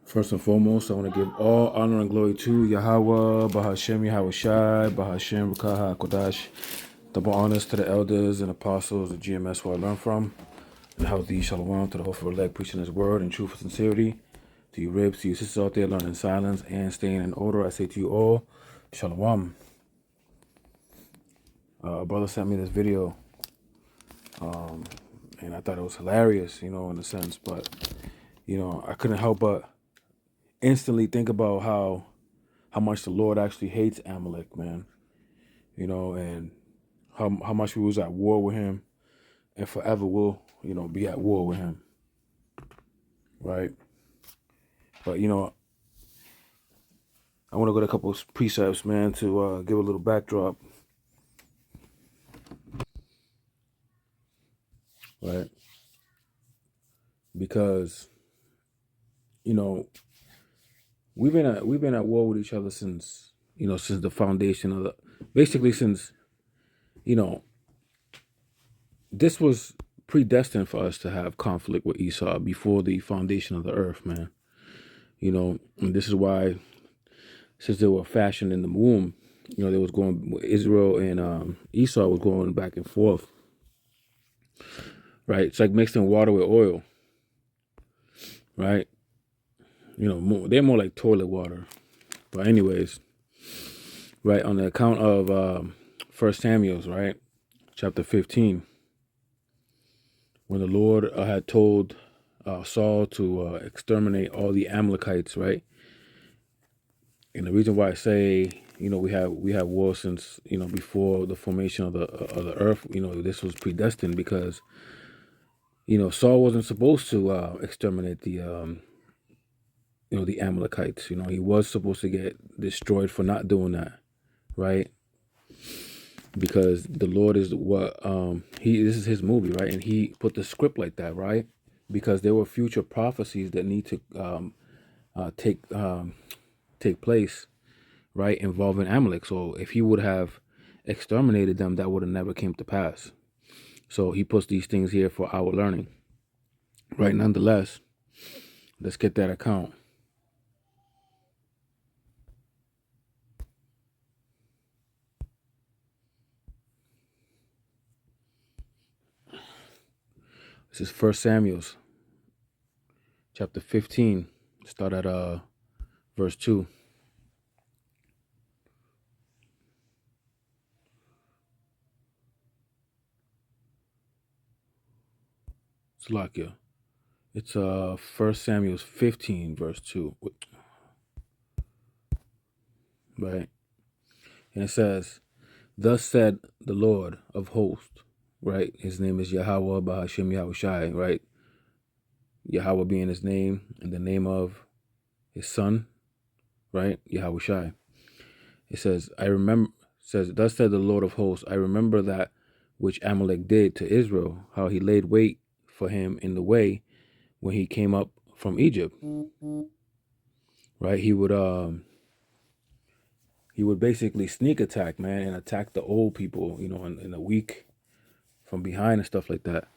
First and foremost, I want to give all honor and glory to Yahweh, Bahashem, Yahweh Shai, Bahashem, Rakaha, Kodash. Double honors to the elders and apostles of GMS who I learned from. And healthy shalom to the hopeful elect preaching his word in truth and sincerity. To you ribs, to you sisters out there learning silence and staying in order, I say to you all, shalom. A brother sent me this video, and I thought it was hilarious, in a sense. But, I couldn't help but instantly think about how much the Lord actually hates Amalek, man. And how much we was at war with him and forever will, be at war with him. Right? But, I want to go to a couple of precepts, man, to give a little backdrop. Right? Because, we've been at war with each other since the foundation of basically since, this was predestined for us to have conflict with Esau before the foundation of the earth, man. And this is why, since they were fashioned in the womb, they was going, Israel and Esau was going back and forth. Right? It's like mixing water with oil. Right? They're more like toilet water. But anyways, right, on the account of 1 Samuel, right, chapter 15, when the Lord had told Saul to exterminate all the Amalekites, right? And the reason why I say, we have war since, before the formation of the earth, this was predestined because, Saul wasn't supposed to exterminate the the Amalekites. He was supposed to get destroyed for not doing that, right? Because the Lord is what this is his movie, right? And he put the script like that, right? Because there were future prophecies that need to take place, right, involving Amalek. So if he would have exterminated them, that would have never came to pass. So he puts these things here for our learning, right? Nonetheless, let's get that account. This is 1 Samuel, chapter 15. Start at verse 2. Slakia. It's 1 Samuel 15, verse 2. Right? And it says, "Thus said the Lord of hosts," right? His name is Yahweh Bahashem Yahweh Shai, right? Yahweh being his name and the name of his son, right? Yahweh Shai. It says, "Thus said the Lord of hosts, I remember that which Amalek did to Israel, how he laid wait for him in the way when he came up from Egypt." Right? He would basically sneak attack, man, and attack the old people, and the weak from behind and stuff like that.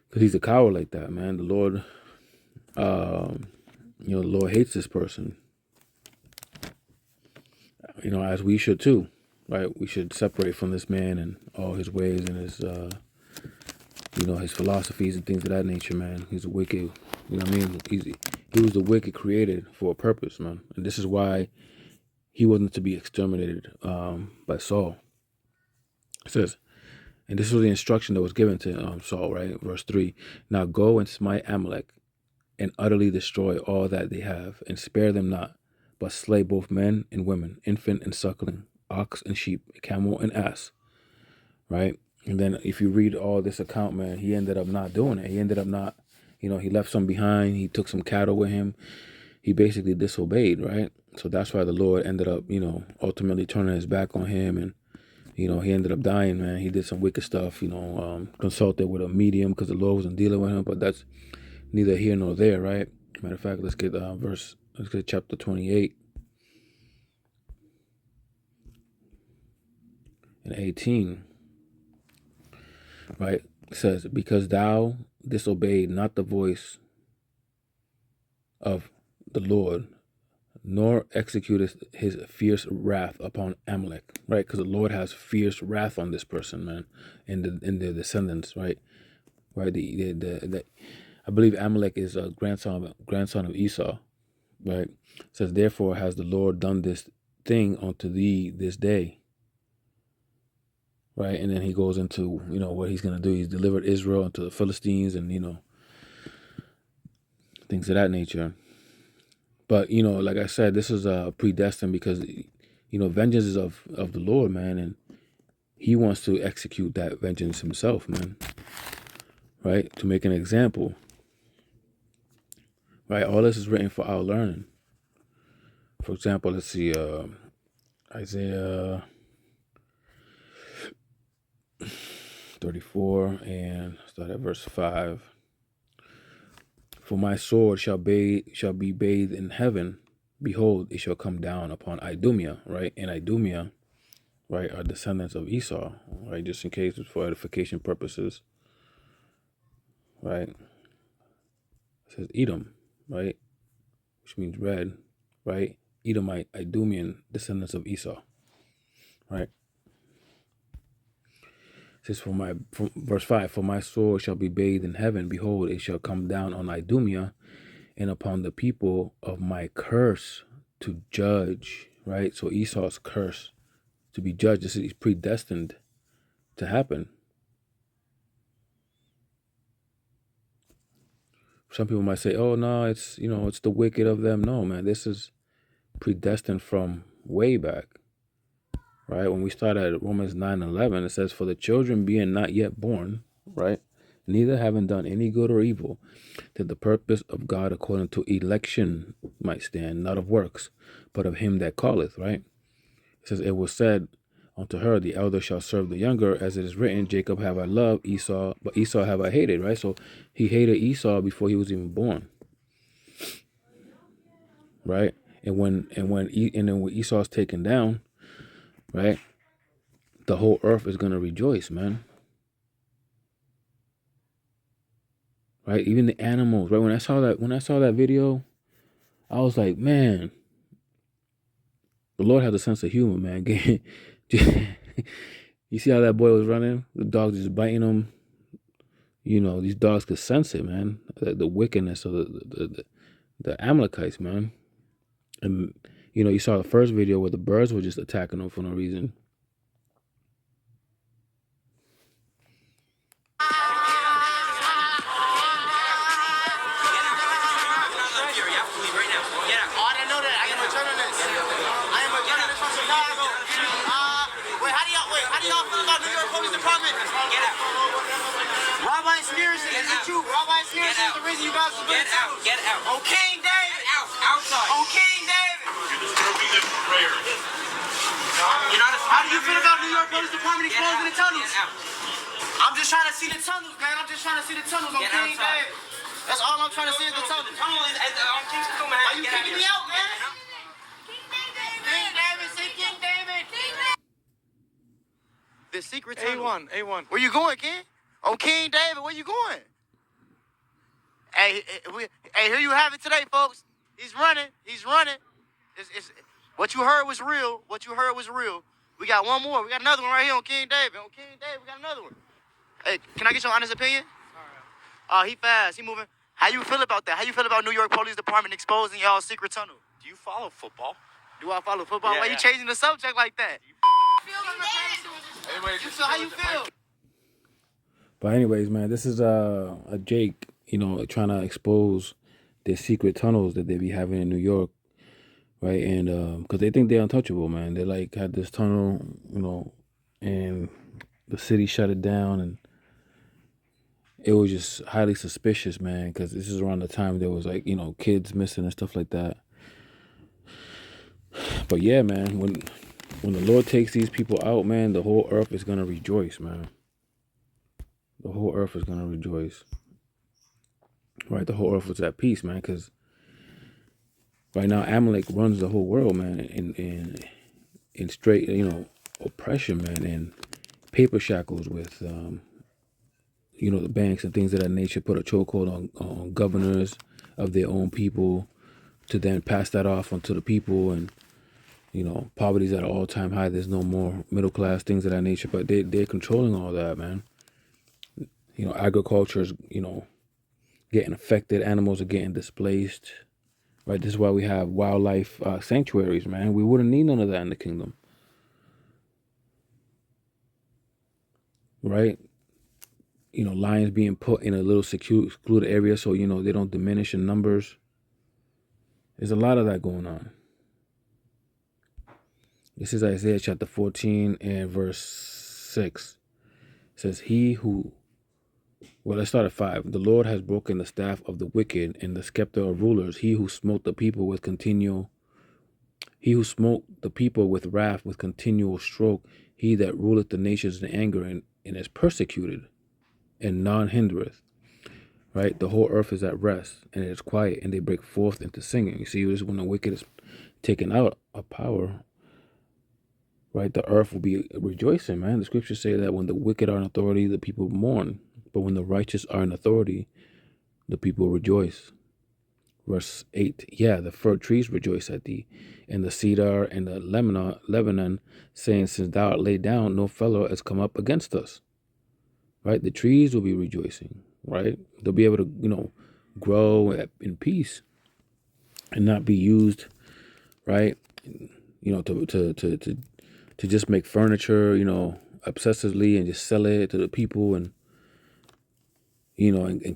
Because he's a coward like that, man. The Lord, the Lord hates this person. As we should too, right? We should separate from this man and all his ways and his his philosophies and things of that nature, man. He's a wicked, you know what I mean? He was the wicked created for a purpose, man. And this is why he wasn't to be exterminated by Saul. It says, and this was the instruction that was given to Saul, right? Verse 3. Now go and smite Amalek and utterly destroy all that they have, and spare them not, but slay both men and women, infant and suckling, ox and sheep, camel and ass, right? And then if you read all this account, man, he ended up not doing it. He ended up not, he left some behind. He took some cattle with him. He basically disobeyed, right? So that's why the Lord ended up, ultimately turning his back on him. And, he ended up dying, man. He did some wicked stuff, consulted with a medium because the Lord wasn't dealing with him. But that's neither here nor there, right? Matter of fact, let's get chapter 28 and 18. Right? It says, because thou disobeyed not the voice of the Lord, nor executest his fierce wrath upon Amalek, right? Because the Lord has fierce wrath on this person, man, and their descendants, right? Right? I believe Amalek is a grandson of Esau, right? It says, therefore has the Lord done this thing unto thee this day. Right, and then he goes into, what he's going to do. He's delivered Israel unto the Philistines and, things of that nature. But, like I said, this is predestined because, vengeance is of the Lord, man. And he wants to execute that vengeance himself, man. Right, to make an example. Right, all this is written for our learning. For example, let's see, Isaiah 34 and start at verse 5. For my sword shall be bathed in heaven. Behold, it shall come down upon Idumea, right? And Idumea, right, are descendants of Esau, right? Just in case it's for edification purposes, right? It says Edom, right? Which means red, right? Edomite, Idumean, descendants of Esau, right? It says, from verse 5, for my sword shall be bathed in heaven. Behold, it shall come down on Idumea and upon the people of my curse to judge, right? So Esau's curse to be judged. This is predestined to happen. Some people might say, oh, no, it's, it's the wicked of them. No, man, this is predestined from way back, right? When we start at Romans 9:11, it says, for the children being not yet born, right? Neither having done any good or evil, that the purpose of God according to election might stand, not of works, but of him that calleth, right? It says, it was said unto her, the elder shall serve the younger, as it is written, Jacob have I loved, Esau, but Esau have I hated, right? So he hated Esau before he was even born, right? And when Esau's taken down, right, the whole earth is gonna rejoice, man. Right? Even the animals, right? When I saw that video, I was like, man, the Lord has a sense of humor, man. You see how that boy was running? The dog just biting him. These dogs could sense it, man. The wickedness of the Amalekites, man. And you saw the first video where the birds were just attacking them for no reason. Get out. On King David. Outside. On King David. You're disturbing the prayer. How do you feel about New York Police Department exposing the tunnels? I'm just trying to see the tunnels, man. I'm just trying to see the tunnels on King David. That's all I'm trying to see is the tunnels. Why you kicking me out, man? King David, say King David. The secret tunnel. A1. Where you going, King? On King David, where you going? Hey, here you have it today, folks. He's running. It's what you heard was real. We got one more. We got another one right here on King David. On King David, we got another one. Hey, can I get your honest opinion? He fast. He moving. How you feel about that? How you feel about New York Police Department exposing y'all secret tunnel? Do you follow football? Do I follow football? Yeah, Why you changing the subject like that? How you feel? But anyways, man, this is a Jake, trying to expose their secret tunnels that they be having in New York, right? And because they think they're untouchable, man. They like had this tunnel, and the city shut it down, and it was just highly suspicious, man. Because this is around the time there was like kids missing and stuff like that. But yeah, man, when the Lord takes these people out, man, the whole earth is gonna rejoice, man. The whole earth is gonna rejoice. Right, the whole earth was at peace, man, because right now Amalek runs the whole world, man, in straight, oppression, man, and paper shackles with, the banks and things of that nature. Put a chokehold on governors of their own people to then pass that off onto the people, and poverty's at an all-time high. There's no more middle class, things of that nature, but they're controlling all that, man. Agriculture's, getting affected. Animals are getting displaced. Right, this is why we have wildlife sanctuaries, man. We wouldn't need none of that in the kingdom, right? Lions being put in a little secluded area so they don't diminish in numbers. There's a lot of that going on. This is Isaiah chapter 14 and verse 6. It says, let's start at 5. The Lord has broken the staff of the wicked and the scepter of rulers. He who smote the people with wrath with continual stroke. He that ruleth the nations in anger and is persecuted, and none hindereth. Right? The whole earth is at rest, and it is quiet, and they break forth into singing. You see, this is when the wicked is taken out of power. Right? The earth will be rejoicing, man. The scriptures say that when the wicked are in authority, the people mourn. But when the righteous are in authority, the people rejoice. Verse 8, yeah, the fir trees rejoice at thee, and the cedar and the Lebanon, saying, since thou art laid down, no fellow has come up against us. Right? The trees will be rejoicing, right? They'll be able to, grow in peace and not be used, right? To just make furniture, obsessively and just sell it to the people and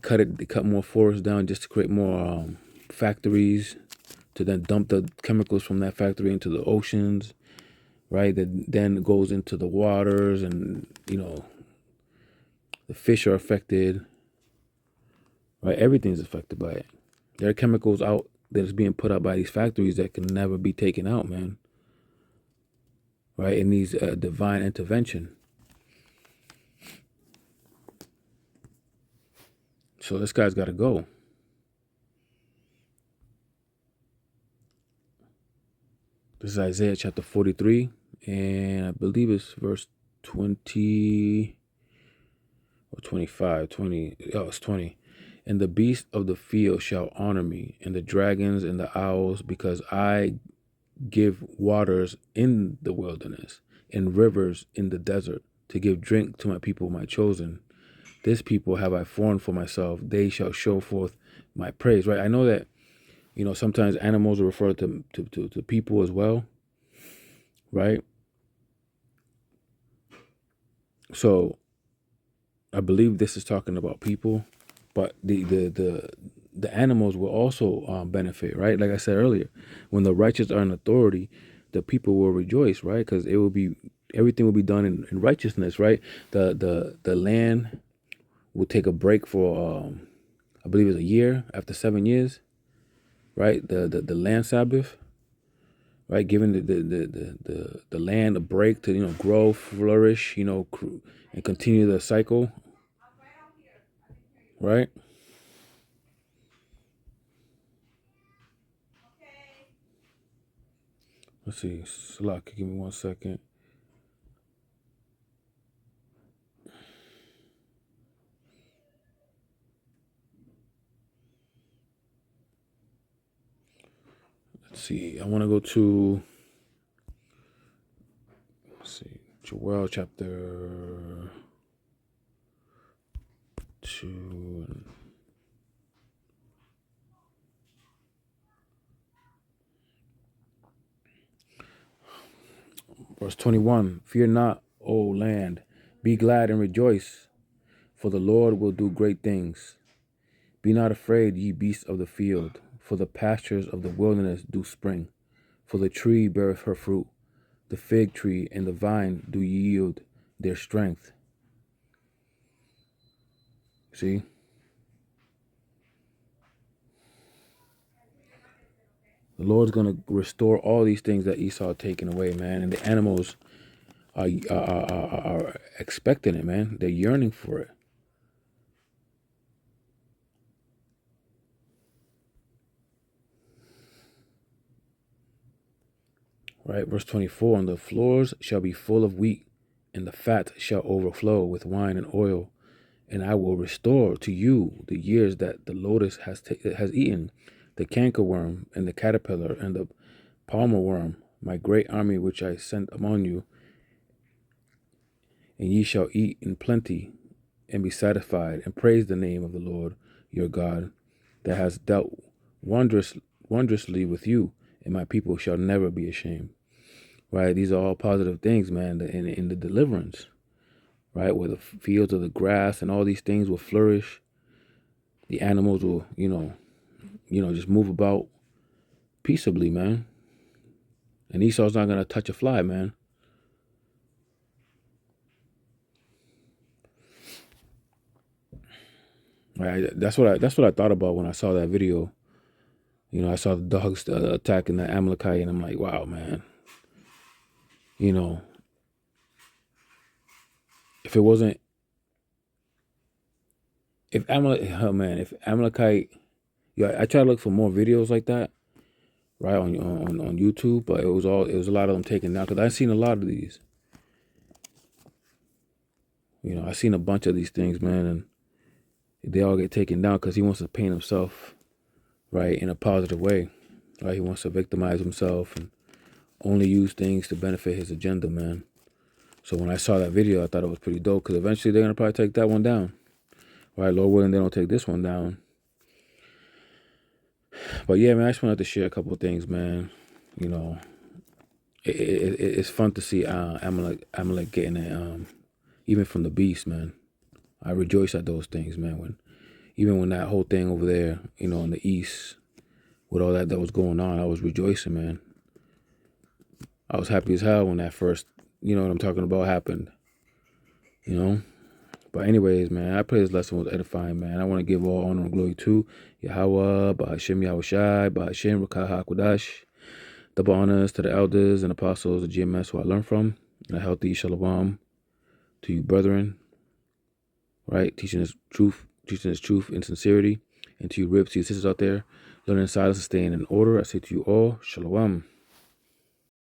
cut more forests down just to create more factories to then dump the chemicals from that factory into the oceans, right? That then goes into the waters, and the fish are affected, right? Everything's affected by it. There are chemicals out that is being put out by these factories that can never be taken out, man. Right? It needs a divine intervention. So this guy's got to go. This is Isaiah chapter 43, and I believe it's verse 20 or 25, 20. Oh, it's 20. And the beasts of the field shall honor me, and the dragons and the owls, because I give waters in the wilderness and rivers in the desert to give drink to my people, my chosen. This people have I formed for myself. They shall show forth my praise. Right? I know that, sometimes animals are referred to people as well. Right? So I believe this is talking about people, but the animals will also benefit, right? Like I said earlier, when the righteous are in authority, the people will rejoice, right? Because everything will be done in righteousness, right? The land will take a break for I believe it's a year after 7 years, right? The land Sabbath, right? Giving the land a break to grow, flourish, and continue the cycle, right? Let's see, Slack, give me 1 second. Let's see, I want to go to, Joel chapter Shoot. Verse 21. Fear not, O land. Be glad and rejoice, for the Lord will do great things. Be not afraid, ye beasts of the field, for the pastures of the wilderness do spring. For the tree beareth her fruit, the fig tree and the vine do yield their strength. See? The Lord's going to restore all these things that Esau had taken away, man. And the animals are expecting it, man. They're yearning for it. Right, verse 24. And the floors shall be full of wheat, and the fat shall overflow with wine and oil. And I will restore to you the years that the lotus has eaten, the cankerworm and the caterpillar and the palmer worm, my great army which I sent among you. And ye shall eat in plenty and be satisfied, and praise the name of the Lord your God, that has dealt wondrously with you, and my people shall never be ashamed. Right? These are all positive things, man, in the deliverance. Right? Where the fields of the grass and all these things will flourish. The animals will, just move about peaceably, man. And Esau's not going to touch a fly, man. Right? That's what I thought about when I saw that video. I saw the dogs attacking the Amalekite, and I'm like, wow, man. If it wasn't, if Amalekite, I try to look for more videos like that, right, on YouTube, but it was a lot of them taken down, because I've seen a lot of these. I've seen a bunch of these things, man, and they all get taken down because he wants to paint himself, right, in a positive way, right? He wants to victimize himself and only use things to benefit his agenda, man. So when I saw that video, I thought it was pretty dope, because eventually they're going to probably take that one down. Right, Lord willing, they don't take this one down. But yeah, man, I just wanted to share a couple of things, man. It's fun to see Amalek getting it, even from the beast, man. I rejoice at those things, man. Even when that whole thing over there, in the east, with all that was going on, I was rejoicing, man. I was happy as hell when that first, what I'm talking about, happened. But anyways, man, I pray this lesson was edifying, man. I want to give all honor and glory to Yahweh, Ba'ashem Yahushai, Ba'ashem Rakah HaKodash. Double honors to the elders and apostles of GMS who I learned from. And a healthy shalom to you, brethren. Right? Teaching his truth in sincerity. And to you, ribs, to your sisters out there, learning silence and staying in order. I say to you all, shalom.